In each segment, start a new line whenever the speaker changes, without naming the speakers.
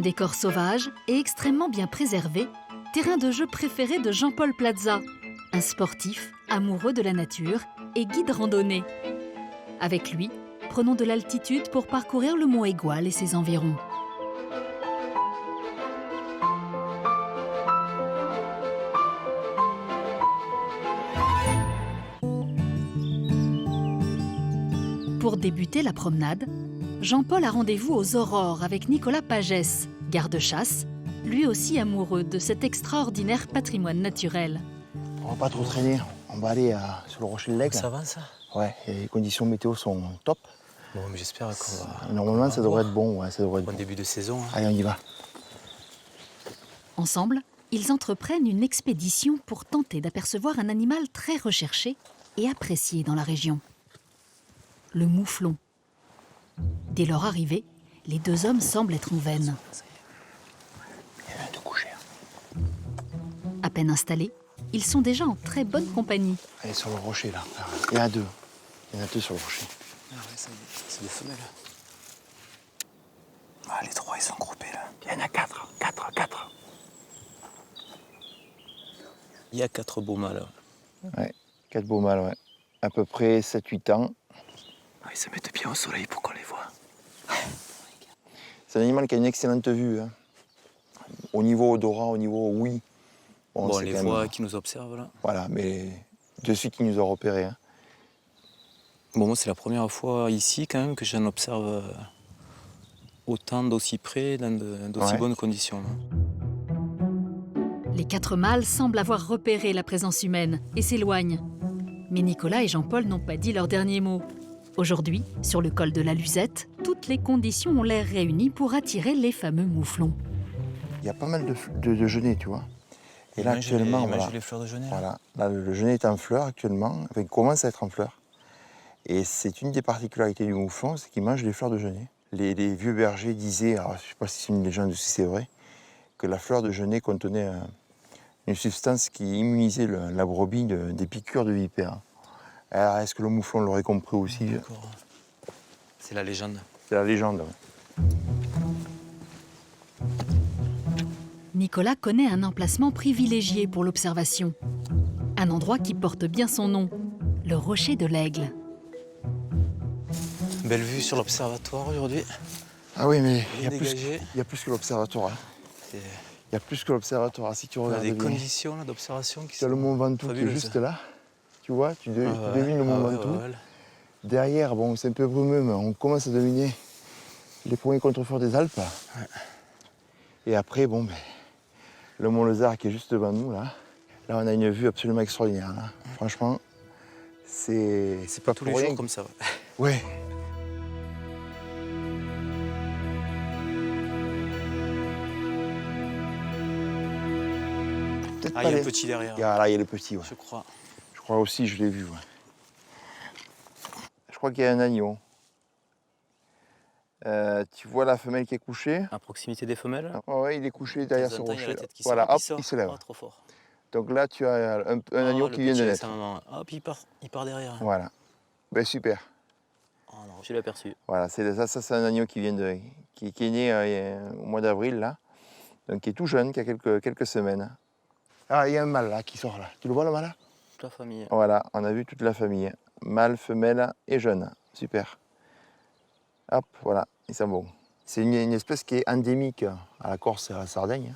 décor sauvage et extrêmement bien préservé, terrain de jeu préféré de Jean-Paul Plaza, un sportif amoureux de la nature et guide randonnée. Avec lui, prenons de l'altitude pour parcourir le mont Aigoual et ses environs. Pour débuter la promenade, Jean-Paul a rendez-vous aux Aurores avec Nicolas Pagès, garde-chasse, lui aussi amoureux de cet extraordinaire patrimoine naturel.
On va pas trop traîner, on va aller sur le rocher de l'Aigle.
Ça va ça?
Ouais, et les conditions météo sont top.
Bon, mais j'espère qu'on va...
Normalement, ça devrait être bon, ouais, ça devrait être
Bon
bon.
début de saison. Hein.
Allez, on y va.
Ensemble, ils entreprennent une expédition pour tenter d'apercevoir un animal très recherché et apprécié dans la région. Le mouflon. Dès leur arrivée, les deux hommes semblent être en veine.
Il vient de coucher.
À peine installés, ils sont déjà en très bonne compagnie.
Allez, sur le rocher, là. Il y en a deux. Il y en a deux sur le rocher.
Ah ouais, c'est des femelles. Ah, les trois, ils sont groupés là.
Il y en a quatre.
Il y a 4 beaux mâles.
Ouais, 4 beaux mâles, ouais. À peu près 7-8 ans.
Ah, ils se mettent bien au soleil pour qu'on les voit.
C'est un animal qui a une excellente vue. Hein. Au niveau odorat, au niveau ouïe.
Bon, on les
quand
voit
même...
qui nous observent là.
Voilà, mais de suite, qui nous a repérés. Hein.
Bon, moi, c'est la première fois ici quand même que j'en observe autant d'aussi près, dans d'aussi bonnes conditions. Là.
Les 4 mâles semblent avoir repéré la présence humaine et s'éloignent. Mais Nicolas et Jean-Paul n'ont pas dit leur dernier mot. Aujourd'hui, sur le col de la Luzette, toutes les conditions ont l'air réunies pour attirer les fameux mouflons.
Il y a pas mal de genêts, tu vois. Et là, actuellement,
voilà. Les fleurs de genêt.
Voilà. Là, le genêt est en fleurs actuellement. Enfin, il commence à être en fleurs. Et c'est une des particularités du mouflon, c'est qu'il mange les fleurs de genêt. Les vieux bergers disaient, alors je ne sais pas si c'est une légende ou si c'est vrai, que la fleur de genêt contenait une substance qui immunisait la brebis des piqûres de vipères. Alors, est-ce que le mouflon l'aurait compris aussi?
D'accord. C'est la légende.
C'est la légende, ouais.
Nicolas connaît un emplacement privilégié pour l'observation. Un endroit qui porte bien son nom, le rocher de l'Aigle.
Belle vue sur l'observatoire aujourd'hui.
Ah oui, mais il
Dégagé.
y a plus que l'observatoire. Hein. Il y a plus que l'observatoire. Si tu
On a
regardes
des
bien,
conditions d'observation qui
tu as le
sont
mont Ventoux qui est juste là. Tu vois, tu devines le mont Ventoux.
Ouais.
Derrière, bon, c'est un peu brumeux, mais on commence à deviner les premiers contreforts des Alpes. Ouais. Et après, bon, ben, le mont Lezard qui est juste devant nous, là. Là, on a une vue absolument extraordinaire. Là. Franchement, c'est pas
tous
pour
les
rien.
jours comme ça.
Ouais.
Ah, il y a le petit derrière.
Là, il y a le petit, ouais.
Je crois.
Je crois aussi, je l'ai vu, ouais. Je crois qu'il y a un agneau. Tu vois la femelle qui est couchée?
À proximité des femelles.
Oui, il est couché derrière ce rocher.
Voilà,
hop, il se lève.
Oh, trop fort.
Donc là, tu as un agneau qui vient de naître.
Hop, il part derrière.
Voilà. Ben, super.
Oh non, je l'ai aperçu.
Voilà, c'est un agneau qui est né au mois d'avril, là. Donc qui est tout jeune, qui a quelques semaines. Ah, il y a un mâle là qui sort là. Tu le vois le mâle là?
Toute la famille.
Voilà, on a vu toute la famille. Mâle, femelle et jeune. Super. Hop, voilà, ils sont bons. C'est une espèce qui est endémique à la Corse et à la Sardaigne.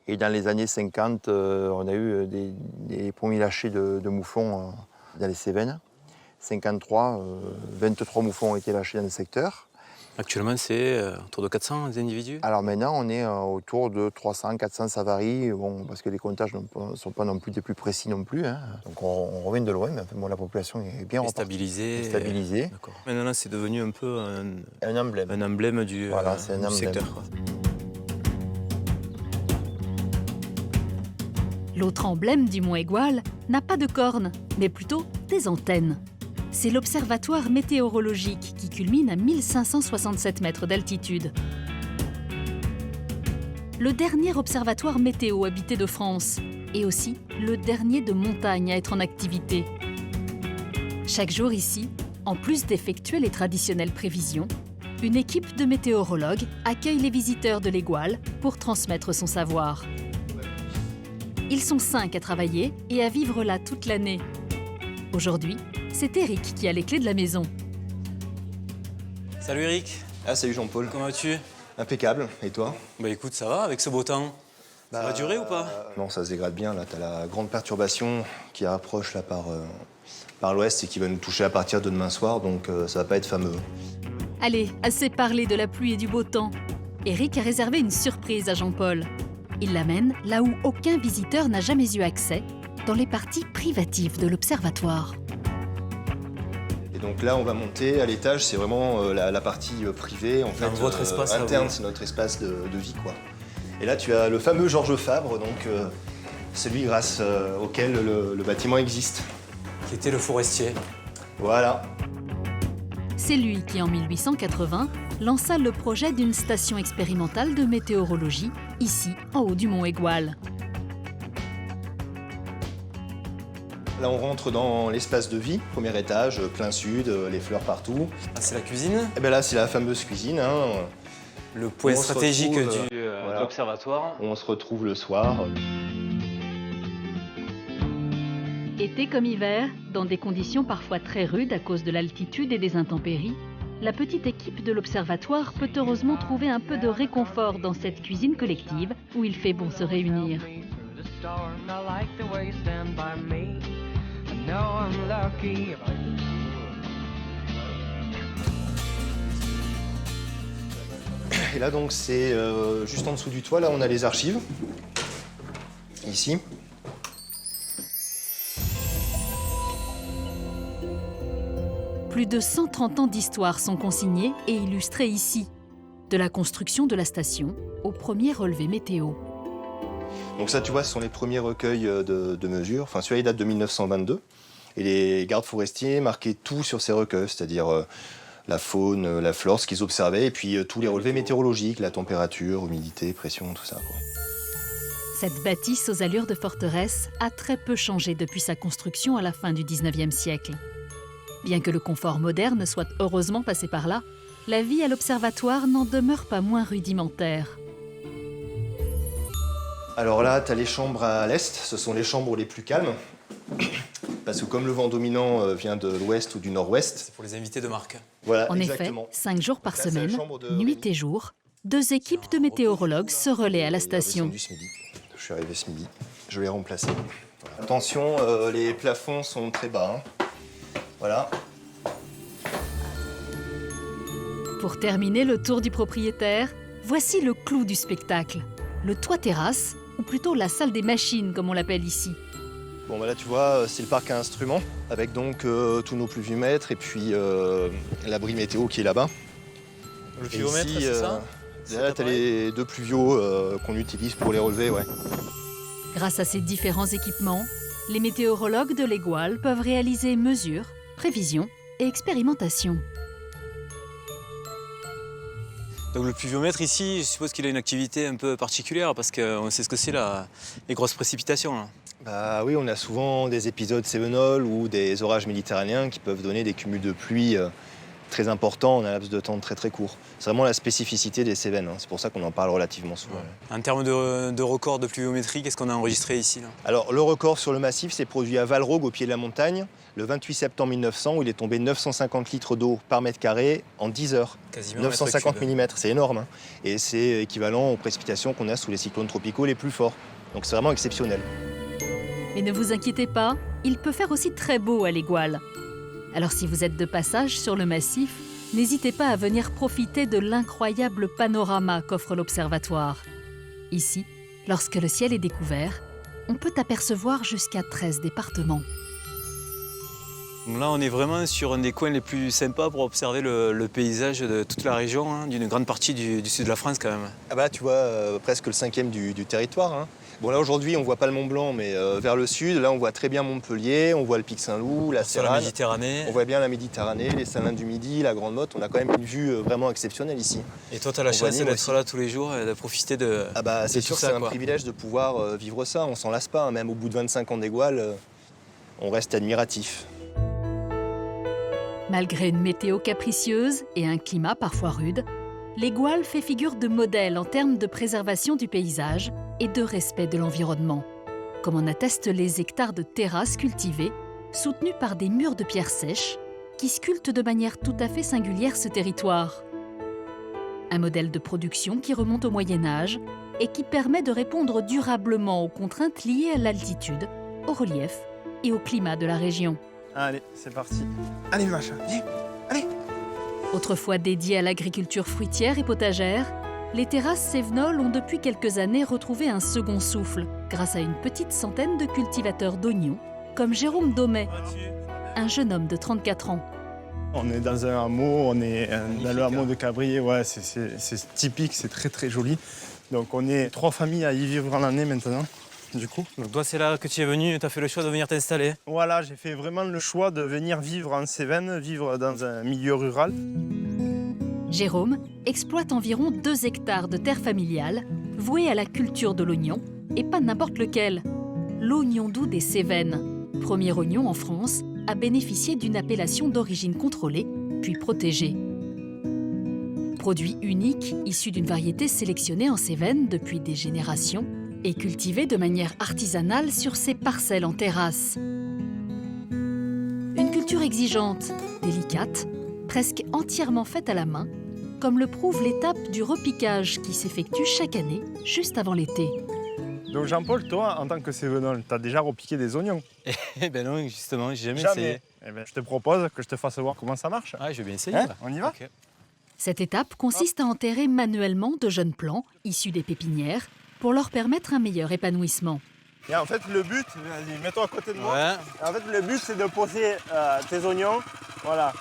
Et dans les années 50, on a eu des premiers lâchers de mouflons dans les Cévennes. 53, 23 mouflons ont été lâchés dans le secteur.
Actuellement, c'est autour de 400 individus.
Alors maintenant, on est autour de 300, 400, ça varie, bon, parce que les comptages ne sont pas non plus des plus précis non plus. Hein. Donc on revient de loin, mais enfin, bon, la population est bien
stabilisée.
D'accord.
Maintenant, c'est devenu un peu
un emblème.
Un emblème du,
voilà, c'est un emblème.
Secteur. Quoi.
L'autre emblème du mont Aigoual n'a pas de cornes, mais plutôt des antennes. C'est l'observatoire météorologique qui culmine à 1567 mètres d'altitude. Le dernier observatoire météo habité de France et aussi le dernier de montagne à être en activité. Chaque jour ici, en plus d'effectuer les traditionnelles prévisions, une équipe de météorologues accueille les visiteurs de l'Égual pour transmettre son savoir. Ils sont 5 à travailler et à vivre là toute l'année. Aujourd'hui, c'est Eric qui a les clés de la maison.
Salut Eric.
Ah, salut Jean-Paul.
Comment vas-tu?
Impeccable. Et toi?
Bah écoute, ça va avec ce beau temps. Ça va durer ou pas?
Non, ça se dégrade bien. Là, t'as la grande perturbation qui approche là par l'ouest et qui va nous toucher à partir de demain soir, donc ça va pas être fameux.
Allez, assez parlé de la pluie et du beau temps. Eric a réservé une surprise à Jean-Paul. Il l'amène là où aucun visiteur n'a jamais eu accès, dans les parties privatives de l'observatoire.
Et donc là, on va monter à l'étage. C'est vraiment la partie privée, en fait,
votre espace
interne.
là,
C'est notre espace de vie, quoi. Et là, tu as le fameux Georges Fabre, donc celui grâce auquel le bâtiment existe.
Qui était le forestier.
Voilà.
C'est lui qui, en 1880, lança le projet d'une station expérimentale de météorologie, ici, en haut du mont Égual.
Là, on rentre dans l'espace de vie, premier étage, plein sud, les fleurs partout.
Ah, c'est la cuisine.
Et bien là, c'est la fameuse cuisine, hein.
Le point
On se
stratégique
retrouve,
de
voilà.
l'observatoire.
On se retrouve le soir.
Été comme hiver, dans des conditions parfois très rudes à cause de l'altitude et des intempéries, la petite équipe de l'observatoire peut heureusement trouver un peu de réconfort dans cette cuisine collective où il fait bon se réunir.
Et là, donc, c'est juste en dessous du toit, là, on a les archives. Ici.
Plus de 130 ans d'histoire sont consignés et illustrés ici, de la construction de la station au premier relevé météo.
Donc ça, tu vois, ce sont les premiers recueils de mesures. Enfin, celui-là, il date de 1922. Et les gardes forestiers marquaient tout sur ces recueils, c'est-à-dire la faune, la flore, ce qu'ils observaient, et puis tous les relevés météorologiques, la température, humidité, pression, tout ça, quoi.
Cette bâtisse aux allures de forteresse a très peu changé depuis sa construction à la fin du 19e siècle. Bien que le confort moderne soit heureusement passé par là, la vie à l'observatoire n'en demeure pas moins rudimentaire.
Alors là, tu as les chambres à l'est, ce sont les chambres les plus calmes. Parce que comme le vent dominant vient de l'ouest ou du nord-ouest...
C'est pour les invités de marque.
Voilà,
En
exactement.
effet, 5 jours par
Donc là, c'est la
semaine,
chambre de
nuit
Rémi.
et jour, 2 équipes de météorologues se relaient à la
Il est
station.
descendu ce midi. Je suis arrivé ce midi. Je l'ai remplacé. Voilà. Attention, les plafonds sont très bas, hein. Voilà.
Pour terminer le tour du propriétaire, voici le clou du spectacle, le toit-terrasse, ou plutôt la salle des machines comme on l'appelle ici.
Bon, bah là, tu vois, c'est le parc à instruments, avec donc tous nos pluviomètres et puis l'abri météo qui est là-bas.
Le
Et
pluviomètre,
ici,
c'est ça?
Là, tu as les 2 pluvios qu'on utilise pour les relever, ouais.
Grâce à ces différents équipements, les météorologues de l'Égual peuvent réaliser mesures, prévisions et expérimentations.
Donc le pluviomètre ici, je suppose qu'il a une activité un peu particulière parce qu'on sait ce que c'est les grosses précipitations. Là.
Bah oui, on a souvent des épisodes cévenols ou des orages méditerranéens qui peuvent donner des cumuls de pluie très importants en un laps de temps très très court. C'est vraiment la spécificité des Cévennes, hein. C'est pour ça qu'on en parle relativement souvent.
Ouais. En termes de record de pluviométrie, qu'est-ce qu'on a enregistré ici là?
Alors le record sur le massif s'est produit à Valrogue, au pied de la montagne, le 28 septembre 1900, où il est tombé 950 litres d'eau par mètre carré en 10 heures.
Quasiment
950 mm, c'est énorme, hein. Et c'est équivalent aux précipitations qu'on a sous les cyclones tropicaux les plus forts. Donc c'est vraiment exceptionnel.
Mais ne vous inquiétez pas, il peut faire aussi très beau à l'Égual. Alors si vous êtes de passage sur le massif, n'hésitez pas à venir profiter de l'incroyable panorama qu'offre l'observatoire. Ici, lorsque le ciel est découvert, on peut apercevoir jusqu'à 13 départements.
Donc là, on est vraiment sur un des coins les plus sympas pour observer le paysage de toute la région, hein, d'une grande partie du sud de la France quand même.
Ah bah tu vois, presque le 5e du territoire, hein. Bon là aujourd'hui on voit pas le Mont Blanc, mais vers le sud, là on voit très bien Montpellier, on voit le Pic Saint-Loup, la
Sur la
Sérane.
Méditerranée.
On voit bien la Méditerranée, les salins du Midi, la Grande Motte. On a quand même une vue vraiment exceptionnelle ici.
Et toi, tu as la
On voit
chance
Nîmes
d'être
aussi.
là tous les jours et de profiter de.
Ah bah c'est
de
sûr,
tout
c'est
ça,
un
quoi.
privilège de pouvoir vivre ça. On s'en lasse pas, hein. Même au bout de 25 ans d'Égual, on reste admiratif.
Malgré une météo capricieuse et un climat parfois rude, les Gouales fait figure de modèle en termes de préservation du paysage et de respect de l'environnement, comme en attestent les hectares de terrasses cultivées, soutenues par des murs de pierre sèche, qui sculptent de manière tout à fait singulière ce territoire. Un modèle de production qui remonte au Moyen-Âge et qui permet de répondre durablement aux contraintes liées à l'altitude, au relief et au climat de la région.
Allez, c'est parti. Allez, Macha, viens, allez.
Autrefois dédiées à l'agriculture fruitière et potagère, les terrasses Cévenol ont depuis quelques années retrouvé un second souffle grâce à une petite centaine de cultivateurs d'oignons, comme Jérôme Daumet, un jeune homme de 34 ans.
On est dans un hameau, on est dans le hameau de Cabrier, ouais, c'est typique, c'est très très joli. Donc on est 3 familles à y vivre en année maintenant, du coup.
Donc toi, c'est là que tu es venu et tu as fait le choix de venir t'installer.
Voilà, j'ai fait vraiment le choix de venir vivre en Cévennes, vivre dans un milieu rural.
Jérôme exploite environ 2 hectares de terre familiale vouée à la culture de l'oignon, et pas n'importe lequel. L'oignon doux des Cévennes, premier oignon en France à bénéficier d'une appellation d'origine contrôlée, puis protégée. Produit unique, issu d'une variété sélectionnée en Cévennes depuis des générations et cultivé de manière artisanale sur ses parcelles en terrasse. Une culture exigeante, délicate, presque entièrement faite à la main, comme le prouve l'étape du repiquage qui s'effectue chaque année, juste avant l'été.
Donc Jean-Paul, toi, en tant que Cévenol, tu as déjà repiqué des oignons?
Eh ben non, justement, j'ai jamais essayé.
Eh ben, je te propose que je te fasse voir comment ça marche.
Ah, je vais bien essayer.
Hein, on y va?
Okay.
Cette étape consiste à enterrer manuellement de jeunes plants issus des pépinières pour leur permettre un meilleur épanouissement.
Et en fait, le but, vas-y, mets-toi à côté de moi.
Ouais.
En fait, le but, c'est de poser tes oignons. Voilà.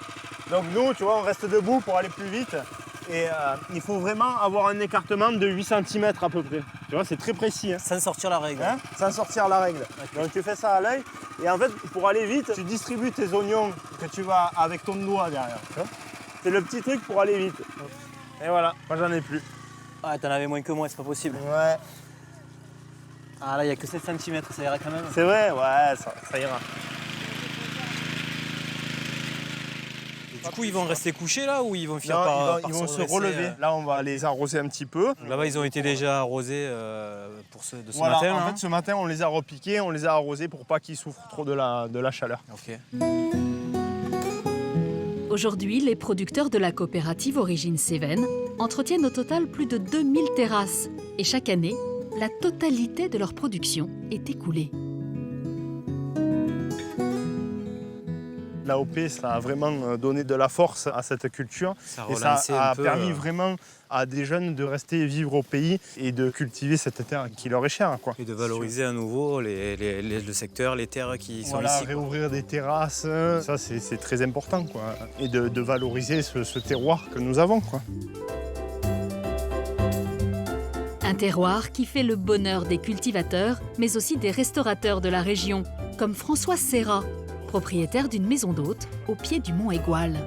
Donc nous, tu vois, on reste debout pour aller plus vite. Et il faut vraiment avoir un écartement de 8 cm à peu près. Tu vois, c'est très précis. Hein.
Sans sortir la règle.
Hein, sans sortir la règle. Donc tu fais ça à l'œil. Et en fait, pour aller vite, tu distribues tes oignons que tu vas avec ton doigt derrière. C'est le petit truc pour aller vite. Et voilà, moi j'en ai plus.
Ah, t'en avais moins que moi, c'est pas possible.
Ouais.
Ah là, il n'y a que 7 cm, ça ira quand même.
C'est vrai, ouais, ça ira.
Du coup, ils vont rester couchés là ou ils vont finir
Non,
par
ils vont
se
se
redresser,
relever. Là, on va les arroser un petit peu.
Là-bas, ils ont été déjà arrosés pour ce
Voilà,
matin.
en
hein.
fait, ce matin, on les a repiqués, on les a arrosés pour pas qu'ils souffrent trop de la chaleur.
Ok.
Aujourd'hui, les producteurs de la coopérative Origine Cévennes entretiennent au total plus de 2000 terrasses. Et chaque année, la totalité de leur production est écoulée.
L'AOP, ça a vraiment donné de la force à cette culture. Et ça a permis vraiment à des jeunes de rester vivre au pays et de cultiver cette terre qui leur est chère. Quoi.
Et de valoriser à nouveau le secteur, les terres qui sont
voilà,
ici.
Réouvrir des terrasses, ça c'est très important. Quoi. Et de valoriser ce terroir que nous avons. Quoi.
Un terroir qui fait le bonheur des cultivateurs, mais aussi des restaurateurs de la région, comme François Serra, propriétaire d'une maison d'hôtes au pied du mont Égual.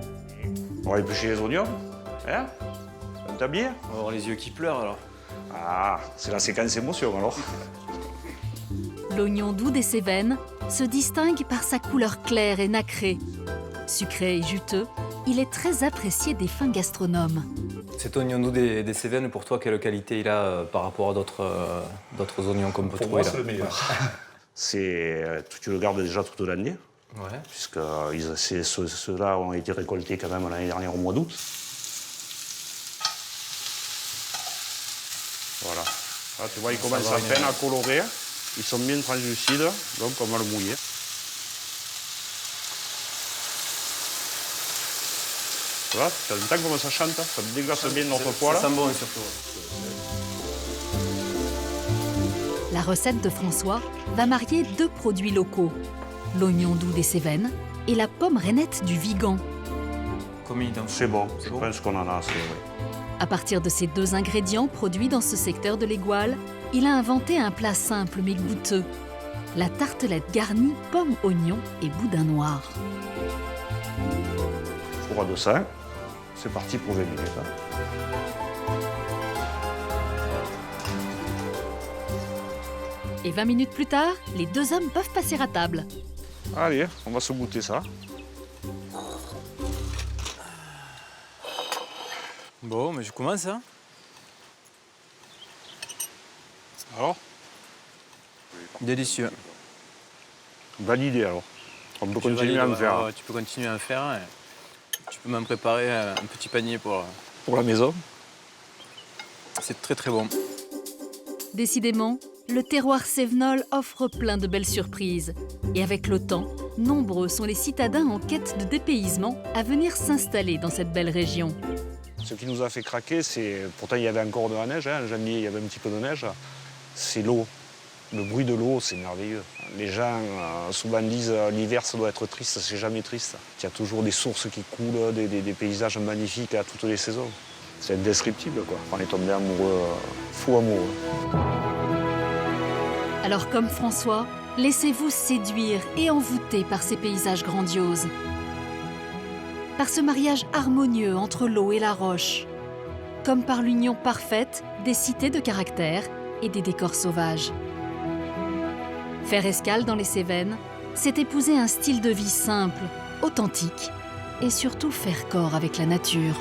On va éplucher les oignons, hein? Un tablier?
On va avoir les yeux qui pleurent alors.
Ah, c'est la séquence émotion alors.
L'oignon doux des Cévennes se distingue par sa couleur claire et nacrée. Sucré et juteux, il est très apprécié des fins gastronomes.
Cet oignon doux des Cévennes, pour toi, quelle qualité il a par rapport à d'autres oignons qu'on peut
Pour
trouver
moi,
là?
c'est le meilleur. Tu le gardes déjà toute l'année,
Ouais.
puisque ceux-là ont été récoltés quand même l'année dernière au mois d'août. Voilà. Là, tu vois, ils commencent à peine à colorer. Ils sont bien translucides, donc on va le mouiller. Voilà, tu entends comment ça chante, ça déglace bien notre poêle.
Ça sent bon surtout.
La recette de François va marier 2 produits locaux, l'oignon doux des Cévennes et la pomme rainette du Vigan.
C'est bon, je pense qu'on en a assez. Oui.
À partir de ces 2 ingrédients produits dans ce secteur de l'Égual, il a inventé un plat simple mais goûteux, la tartelette garnie pomme, oignon et boudin noir.
Four à 200, c'est parti pour 20 minutes.
Et 20 minutes plus tard, les 2 hommes peuvent passer à table.
Allez, on va se goûter ça.
Bon, mais je commence, hein.
Alors,
Délicieux.
validé alors. On peut
Je
continuer à
valide,
en faire.
ouais, tu peux continuer à en faire. Et tu peux m'en préparer un petit panier pour
Pour la maison.
C'est très très bon.
Décidément, le terroir cévenol offre plein de belles surprises. Et avec le temps, nombreux sont les citadins en quête de dépaysement à venir s'installer dans cette belle région.
Ce qui nous a fait craquer, c'est. Pourtant, il y avait encore de la neige, hein. En janvier, il y avait un petit peu de neige. C'est l'eau. Le bruit de l'eau, c'est merveilleux. Les gens souvent disent l'hiver, ça doit être triste. C'est jamais triste. Il y a toujours des sources qui coulent, des paysages magnifiques à toutes les saisons. C'est indescriptible, quoi. On est tombé amoureux, fou amoureux.
Alors comme François, laissez-vous séduire et envoûter par ces paysages grandioses. Par ce mariage harmonieux entre l'eau et la roche. Comme par l'union parfaite des cités de caractère et des décors sauvages. Faire escale dans les Cévennes, c'est épouser un style de vie simple, authentique et surtout faire corps avec la nature.